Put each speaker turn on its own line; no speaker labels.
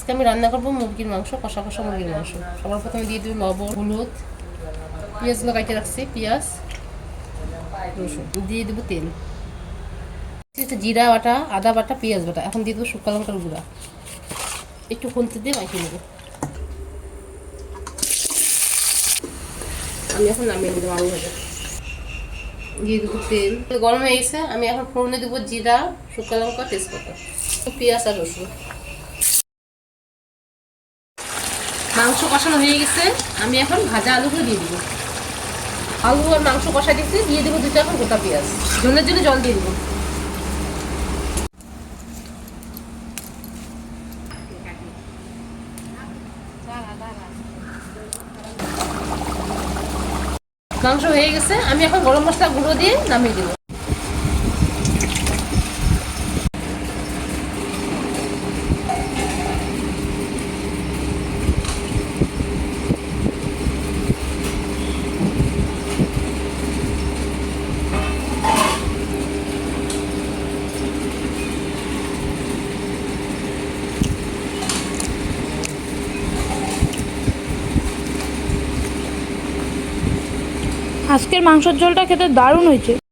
আজকে আমি রান্না করবো মুরগির মাংস, কষা কষা মুরগির মাংস। সবার প্রথমে দিয়ে দেবো লবণ, হলুদ, পেঁয়াজগুলো কাটে রাখছি, পেঁয়াজ, রসুন, দিয়ে দেবো তেল, জিরা বাটা, আদা বাটা, পেঁয়াজ বাটা। এখন দিয়ে দেবো শুকনো লঙ্কার গুঁড়া, একটু খুন্তি দিয়ে মাখিয়ে নেবো। আমি এখন নামিয়ে দেবো আলু ভাজা। দিয়ে দেবো তেল, গরম হয়ে গেছে। আমি এখন ফোড়নে দেবো জিরা, শুকনো লঙ্কা, তেজপাতা, পেঁয়াজ আর রসুন। মাংস কষানো হয়ে গেছে, আমি এখন ভাজা আলুগুলো দিয়ে দিব। আলু আর মাংস কষা দিচ্ছি, দিয়ে দেবো 2 চামচ গোটা পেঁয়াজ। ঝোলের জন্য জল দিয়ে দেবো। মাংস হয়ে গেছে, আমি এখন গরম মশলা গুঁড়ো দিয়ে নামিয়ে দেবো।
আজকের মাংসের ঝোলটা খেতে দারুণ হয়েছে।